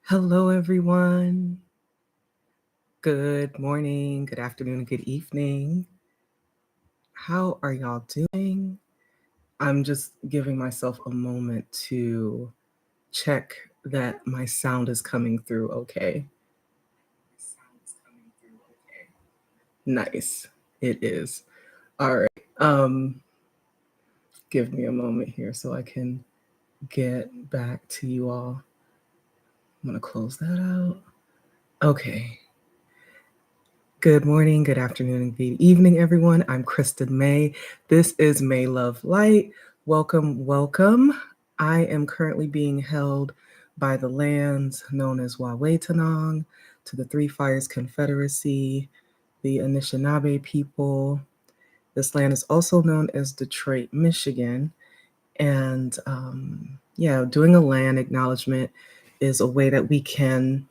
Hello, everyone. Good morning, good afternoon, good evening. How are y'all doing? I'm just giving myself a moment to check that my sound is coming through okay. Nice. It is. All right. Give me a moment here so I can get back to you all. I'm going to close that out. Okay. Good morning, good afternoon, and good evening, everyone. I'm Kristen May. This is May Love Light. Welcome, welcome. I am currently being held by the lands known as Wahwetanong, to the Three Fires Confederacy, the Anishinaabe people. This land is also known as Detroit, Michigan. And doing a land acknowledgement is a way that we can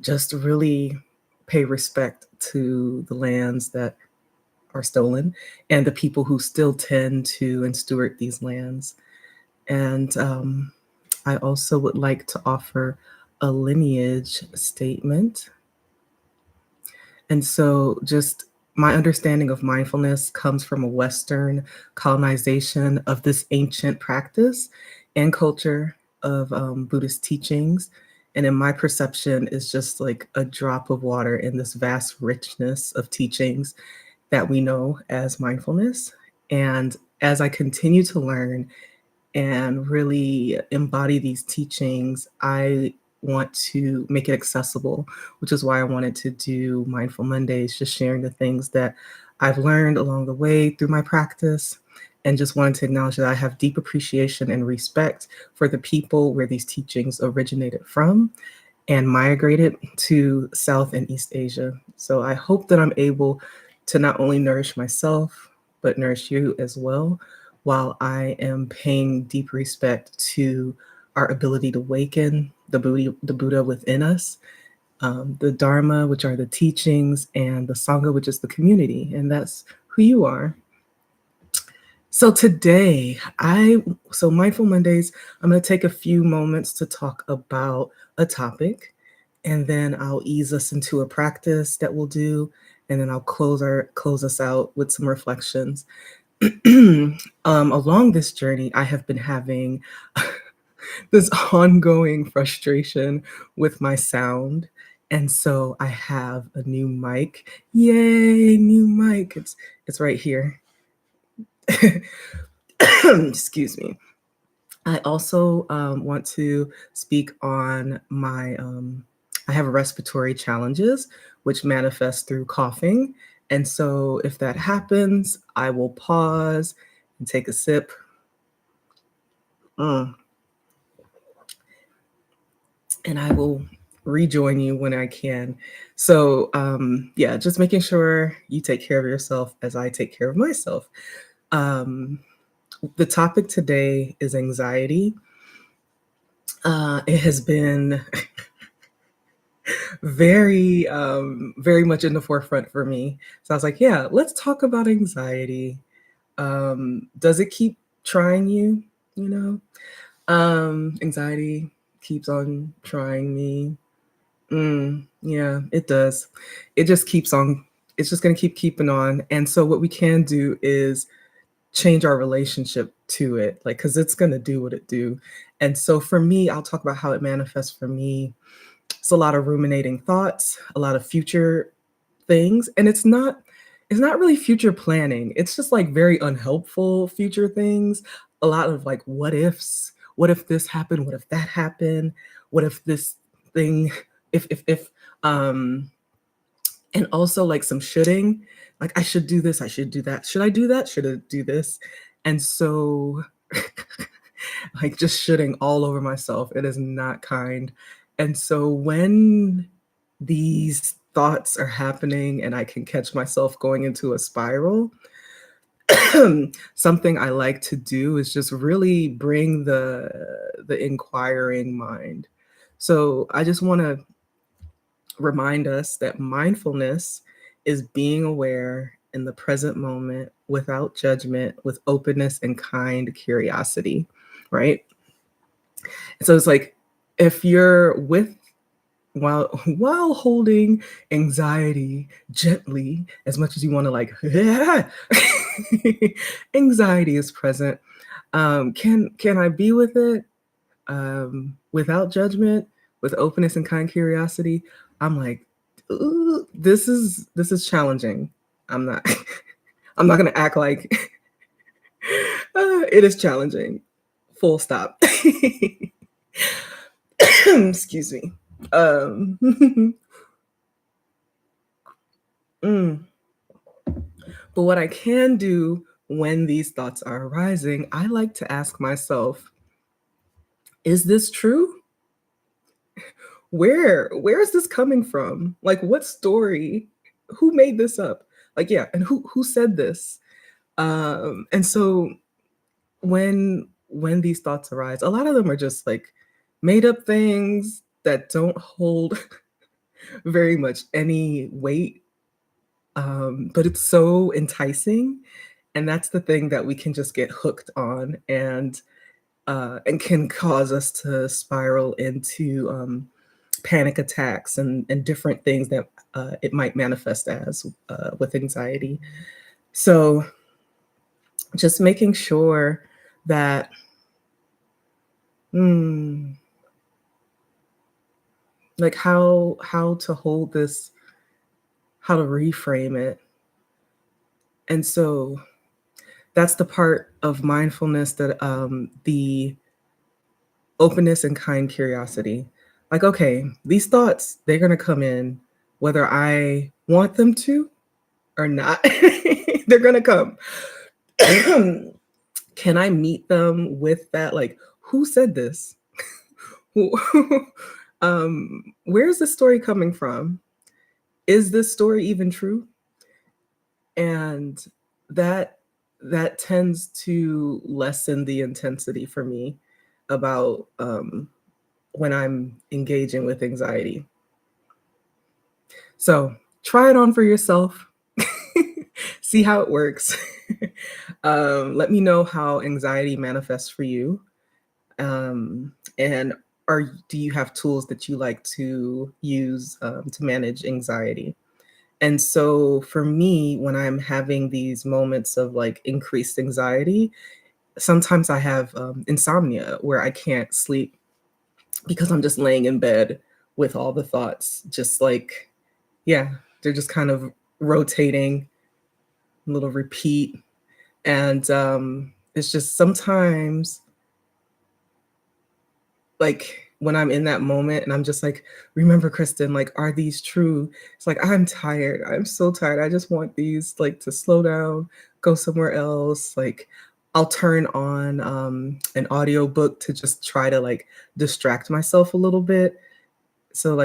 just really pay respect to the lands that are stolen and the people who still tend to and steward these lands. And I also would like to offer a lineage statement. And so, just my understanding of mindfulness comes from a Western colonization of this ancient practice and culture of Buddhist teachings. And in my perception, is just like a drop of water in this vast richness of teachings that we know as mindfulness. And as I continue to learn and really embody these teachings, I want to make it accessible, which is why I wanted to do Mindful Mondays, just sharing the things that I've learned along the way through my practice, and just wanted to acknowledge that I have deep appreciation and respect for the people where these teachings originated from and migrated to South and East Asia. So I hope that I'm able to not only nourish myself, but nourish you as well, while I am paying deep respect to our ability to awaken the Buddha within us, the Dharma, which are the teachings, and the Sangha, which is the community, and that's who you are. So today, Mindful Mondays, I'm going to take a few moments to talk about a topic, and then I'll ease us into a practice that we'll do, and then I'll close us out with some reflections. Along this journey, I have been having this ongoing frustration with my sound. And so I have a new mic. Yay, new mic. It's right here. Excuse me. I also want to speak on I have respiratory challenges, which manifest through coughing. And so if that happens, I will pause and take a sip. And I will rejoin you when I can. So just making sure you take care of yourself as I take care of myself. The topic today is anxiety. It has been very, very much in the forefront for me. So I was like, yeah, let's talk about anxiety. Does it keep trying you? Anxiety keeps on trying me. Yeah, it does. It just keeps on. It's just going to keep keeping on. And so what we can do is change our relationship to it, like, because it's going to do what it do. And so for me, I'll talk about how it manifests for me. It's a lot of ruminating thoughts, a lot of future things, and it's not really future planning. It's just like very unhelpful future things. A lot of like what ifs. What if this happened? What if that happened? What if this thing if and also like some shoulding, like I should do this, I should do that, should I do that, should I do this? And so like just shoulding all over myself. It is not kind. And so when these thoughts are happening and I can catch myself going into a spiral, something I like to do is just really bring the inquiring mind. So I just want to remind us that mindfulness is being aware in the present moment without judgment, with openness and kind curiosity, right? So it's like if you're with while holding anxiety gently as much as you want to like anxiety is present. Can I be with it without judgment, with openness and kind curiosity? I'm like, ooh, this is challenging. I'm not I'm not gonna act like it is challenging. Full stop. Excuse me. Um, mm. But what I can do when these thoughts are arising, I like to ask myself, is this true? Where is this coming from? Like what story? Who made this up? Like yeah, and who said this? And so when these thoughts arise, a lot of them are just like made up things that don't hold very much any weight. But it's so enticing, and that's the thing that we can just get hooked on, and can cause us to spiral into panic attacks and different things that it might manifest as with anxiety. So just making sure that mm, like how to hold this, how to reframe it. And so that's the part of mindfulness that the openness and kind curiosity. Like, okay, these thoughts, they're going to come in whether I want them to or not. They're going to come. Can I meet them with that? Like, who said this? Where's this story coming from? Is this story even true? And that that tends to lessen the intensity for me about when I'm engaging with anxiety. So try it on for yourself. See how it works. Let me know how anxiety manifests for you. And do you have tools that you like to use to manage anxiety? And so for me, when I'm having these moments of like increased anxiety, sometimes I have insomnia where I can't sleep because I'm just laying in bed with all the thoughts, just like, yeah, they're just kind of rotating, little repeat. And it's just sometimes like when I'm in that moment and I'm just like, remember, Kristen, like, are these true? It's like, I'm tired. I'm so tired. I just want these like to slow down, go somewhere else. Like, I'll turn on an audio book to just try to like distract myself a little bit. So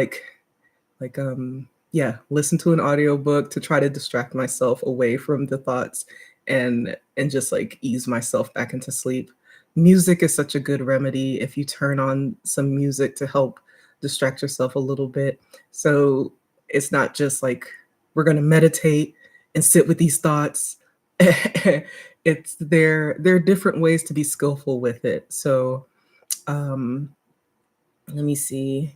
yeah, listen to an audiobook to try to distract myself away from the thoughts and just like ease myself back into sleep. Music is such a good remedy if you turn on some music to help distract yourself a little bit. So it's not just like we're going to meditate and sit with these thoughts. It's there are different ways to be skillful with it. So um let me see.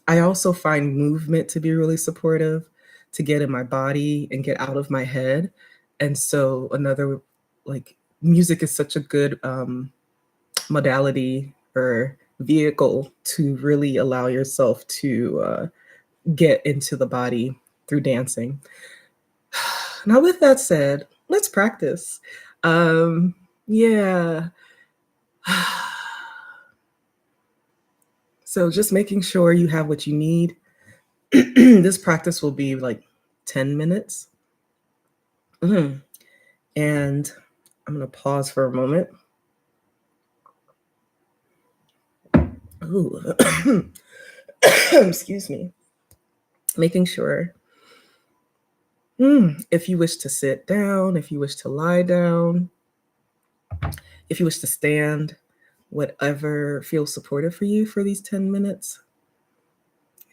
I also find movement to be really supportive, to get in my body and get out of my head. And so another like music is such a good modality or vehicle to really allow yourself to get into the body through dancing. Now, with that said, let's practice. Yeah. So just making sure you have what you need. This practice will be like 10 minutes. Mhm. And I'm going to pause for a moment. Ooh. Excuse me. Making sure if you wish to sit down, if you wish to lie down, if you wish to stand, whatever feels supportive for you for these 10 minutes,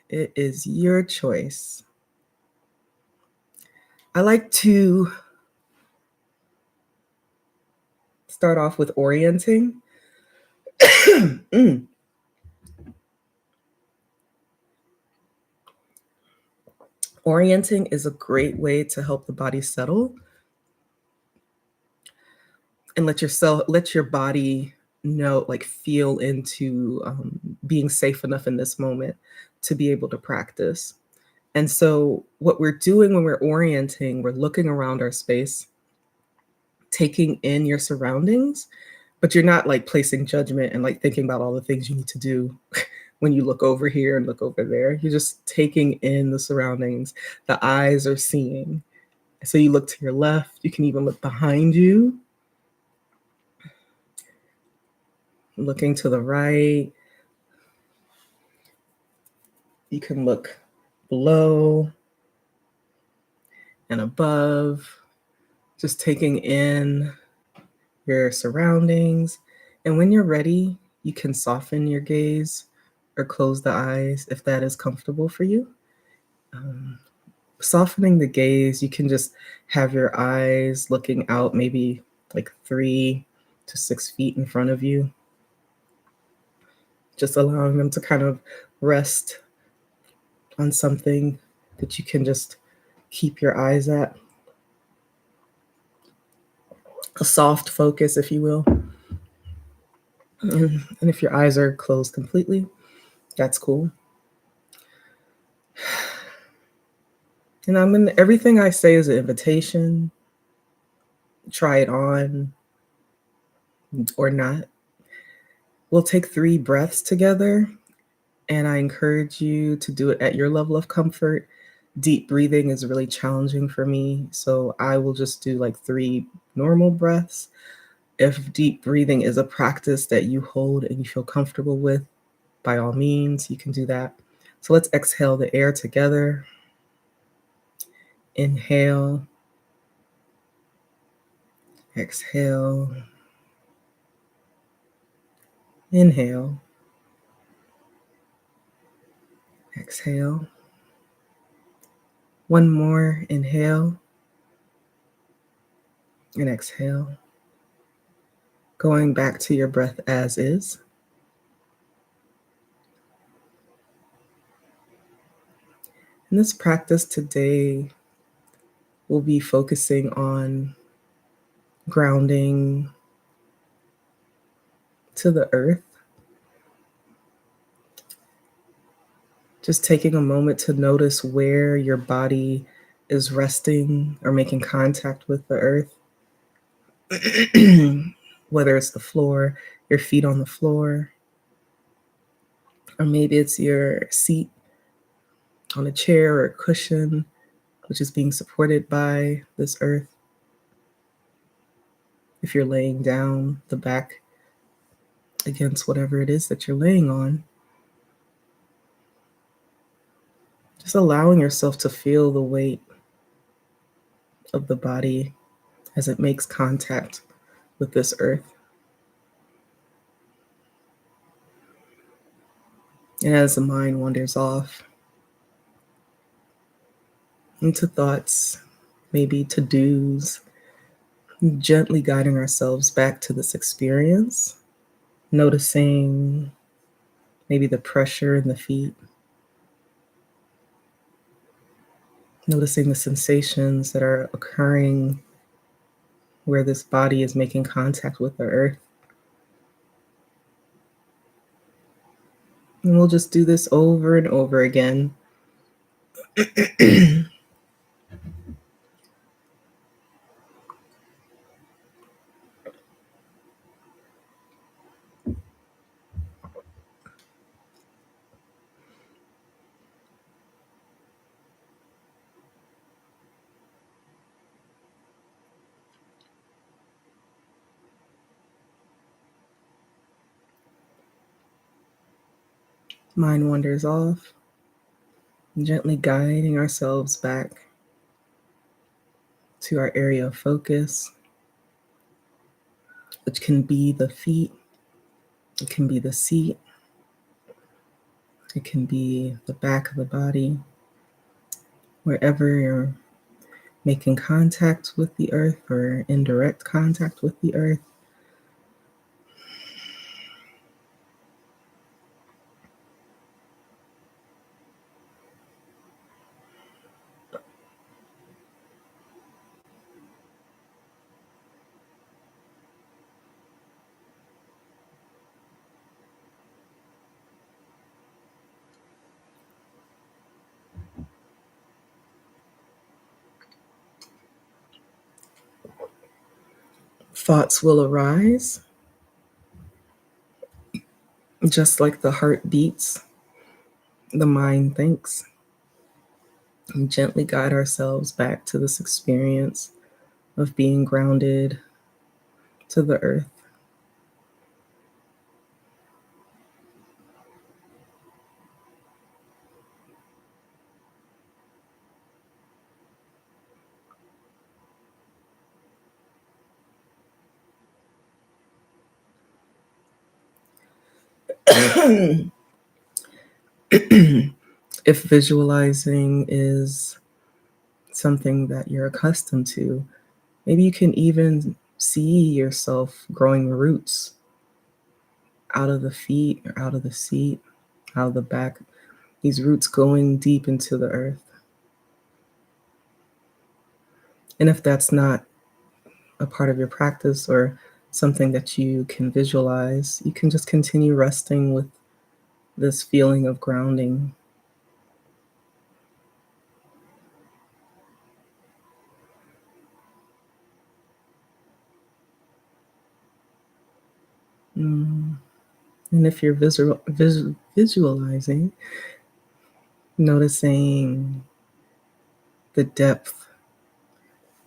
it is your choice. I like to start off with orienting. Orienting is a great way to help the body settle and let your body know, like feel into being safe enough in this moment to be able to practice. And so, what we're doing when we're orienting, we're looking around our space, taking in your surroundings, but you're not like placing judgment and like thinking about all the things you need to do when you look over here and look over there. You're just taking in the surroundings. The eyes are seeing. So you look to your left, you can even look behind you, looking to the right. You can look below and above, just taking in your surroundings. And when you're ready, you can soften your gaze or close the eyes if that is comfortable for you. Um, Softening the gaze, you can just have your eyes looking out maybe like 3 to 6 feet in front of you, just allowing them to kind of rest on something that you can just keep your eyes at. A soft focus, if you will. And if your eyes are closed completely, that's cool. And everything I say is an invitation. Try it on or not. We'll take 3 breaths together, and I encourage you to do it at your level of comfort. Deep breathing is really challenging for me, so I will just do like 3 normal breaths. If deep breathing is a practice that you hold and you feel comfortable with, by all means, you can do that. So let's exhale the air together. Inhale, exhale, inhale, exhale. One more, inhale and exhale. Going back to your breath as is. And this practice today will be focusing on grounding to the earth. Just taking a moment to notice where your body is resting or making contact with the earth. Whether it's the floor, your feet on the floor, or maybe it's your seat on a chair or a cushion, which is being supported by this earth. If you're laying down, the back against whatever it is that you're laying on. Just allowing yourself to feel the weight of the body as it makes contact with this earth. And as the mind wanders off into thoughts, maybe to-dos, gently guiding ourselves back to this experience, noticing maybe the pressure in the feet, noticing the sensations that are occurring where this body is making contact with the earth. And we'll just do this over and over again. Mind wanders off, gently guiding ourselves back to our area of focus, which can be the feet, it can be the seat, it can be the back of the body, wherever you're making contact with the earth or indirect contact with the earth. Thoughts will arise, just like the heart beats, the mind thinks, and gently guide ourselves back to this experience of being grounded to the earth. If visualizing is something that you're accustomed to, maybe you can even see yourself growing roots out of the feet or out of the seat, out of the back, these roots going deep into the earth. And if that's not a part of your practice or something that you can visualize, you can just continue resting with this feeling of grounding. Mm. And if you're visualizing, noticing the depth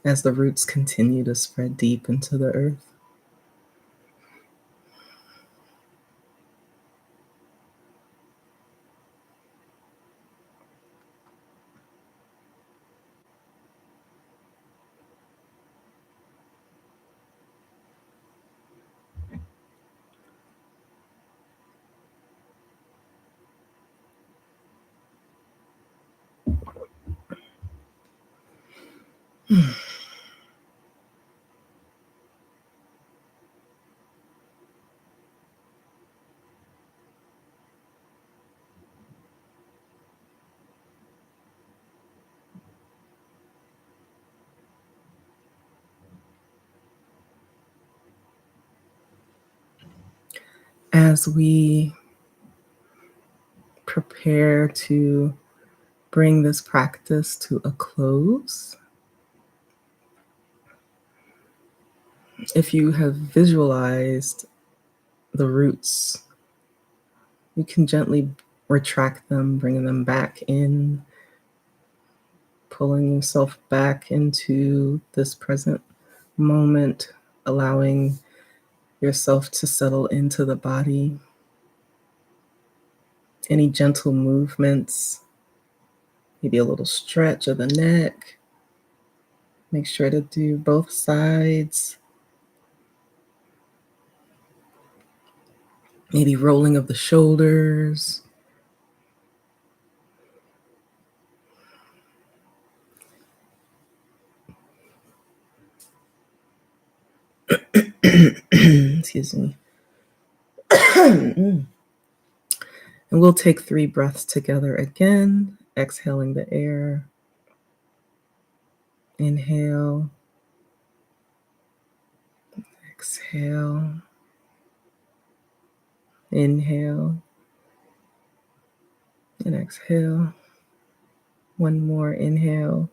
as the roots continue to spread deep into the earth. As we prepare to bring this practice to a close, if you have visualized the roots, you can gently retract them, bringing them back in, pulling yourself back into this present moment, allowing yourself to settle into the body. Any gentle movements, maybe a little stretch of the neck. Make sure to do both sides. Maybe rolling of the shoulders. Excuse me. And we'll take 3 breaths together again, exhaling the air. Inhale, exhale, inhale, and exhale. One more inhale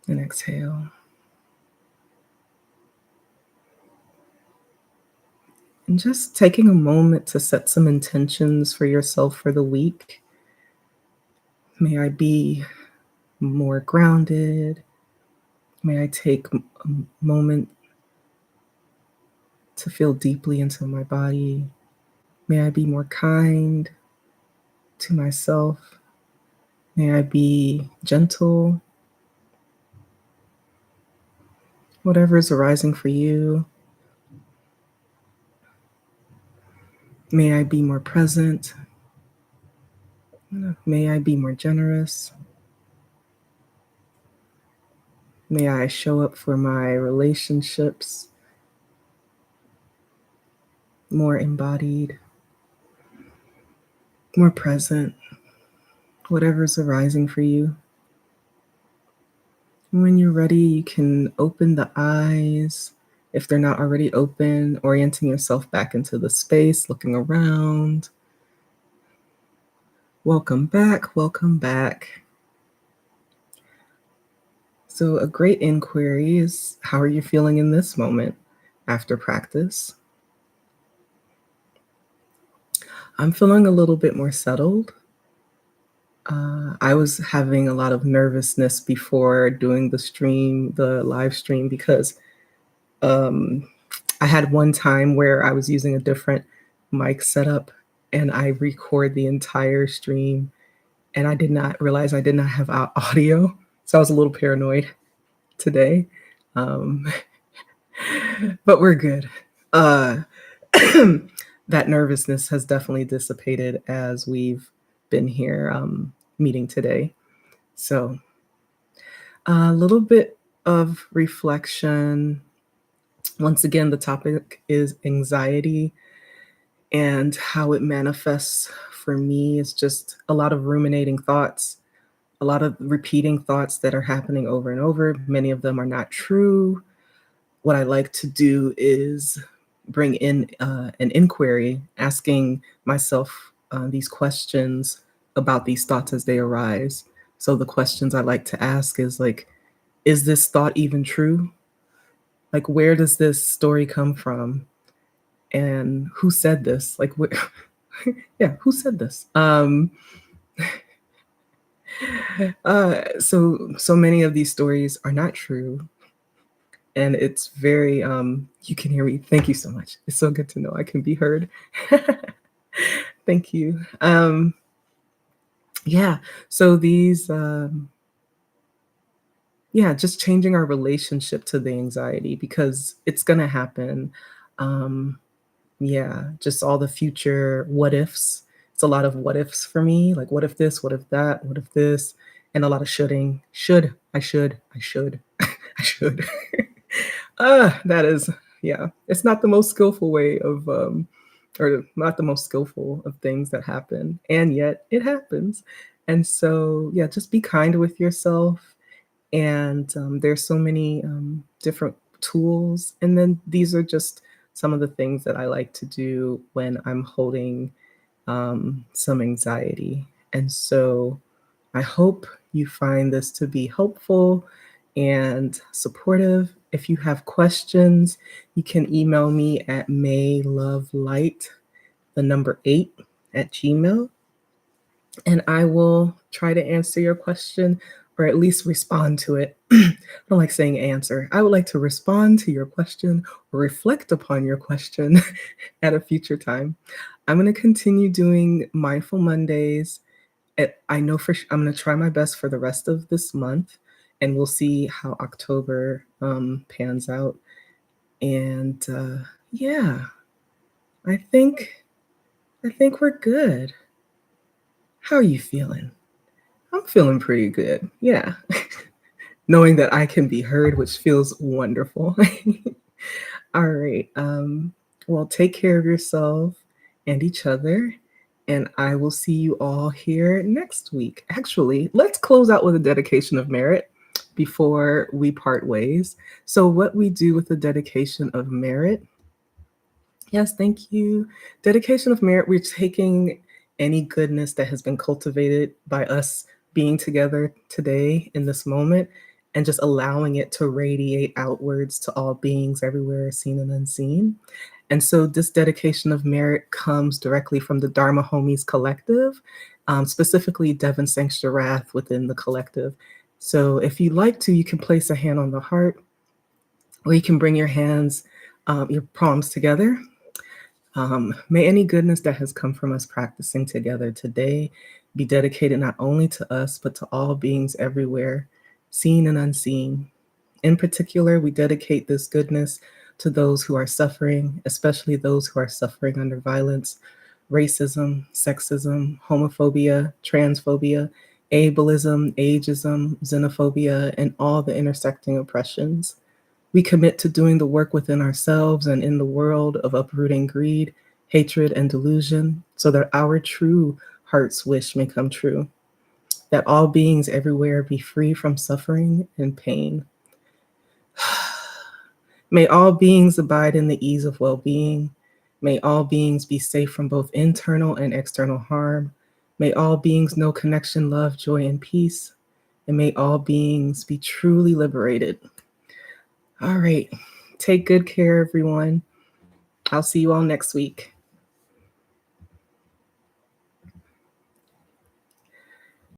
and exhale. And just taking a moment to set some intentions for yourself for the week. May I be more grounded. May I take a moment to feel deeply into my body. May I be more kind to myself. May I be gentle. Whatever is arising for you. May I be more present. May I be more generous. May I show up for my relationships more embodied, more present, whatever's arising for you. When you're ready, you can open the eyes. If they're not already open, orienting yourself back into the space, looking around. Welcome back, welcome back. So a great inquiry is, how are you feeling in this moment? after practice. I'm feeling a little bit more settled. I was having a lot of nervousness before doing the live stream, because um, I had one time where I was using a different mic setup and I record the entire stream, and I did not realize I did not have audio. So I was a little paranoid today. Um, but we're good. Uh, that nervousness has definitely dissipated as we've been here meeting today. So a little bit of reflection. Once again, the topic is anxiety, and how it manifests for me is just a lot of ruminating thoughts, a lot of repeating thoughts that are happening over and over. Many of them are not true. What I like to do is bring in an inquiry, asking myself these questions about these thoughts as they arise. So the questions I like to ask is like, is this thought even true? Like, where does this story come from? And who said this? Like, yeah, who said this? So many of these stories are not true, and it's very you can hear me. Thank you so much. It's so good to know I can be heard. Thank you. Yeah, so these yeah, just changing our relationship to the anxiety, because it's gonna happen. Um, yeah, just all the future what ifs. It's a lot of what ifs for me, like what if this, what if that, what if this, and a lot of shoulding. I should, I should. That is, yeah, it's not the most skillful way of, or not the most skillful of things that happen, and yet it happens. And so, yeah, just be kind with yourself. And there's so many different tools. And then these are just some of the things that I like to do when I'm holding some anxiety. And so I hope you find this to be helpful and supportive. If you have questions, you can email me at maylovelight, the number 8 at Gmail, and I will try to answer your question, or at least respond to it. I don't like saying answer. I would like to respond to your question or reflect upon your question at a future time. I'm going to continue doing Mindful Mondays. I know I'm going to try my best for the rest of this month, and we'll see how October pans out. And yeah, I think I think we're good. How are you feeling? I'm feeling pretty good. Yeah. Knowing that I can be heard, which feels wonderful. All right. Well, take care of yourself and each other. And I will see you all here next week. Actually, let's close out with a dedication of merit before we part ways. So, what we do with the dedication of merit. Yes, thank you. Dedication of merit, we're taking any goodness that has been cultivated by us being together today in this moment, and just allowing it to radiate outwards to all beings everywhere, seen and unseen. And so this dedication of merit comes directly from the Dharma Homies Collective, specifically Devin Sangster within the collective. So if you'd like to, you can place a hand on the heart, or you can bring your hands, your palms together. May any goodness that has come from us practicing together today be dedicated not only to us, but to all beings everywhere, seen and unseen. In particular, we dedicate this goodness to those who are suffering, especially those who are suffering under violence, racism, sexism, homophobia, transphobia, ableism, ageism, xenophobia, and all the intersecting oppressions. We commit to doing the work within ourselves and in the world of uprooting greed, hatred, and delusion, so that our true heart's wish may come true, that all beings everywhere be free from suffering and pain. May all beings abide in the ease of well-being. May all beings be safe from both internal and external harm. May all beings know connection, love, joy, and peace. And may all beings be truly liberated. All right. Take good care, everyone. I'll see you all next week.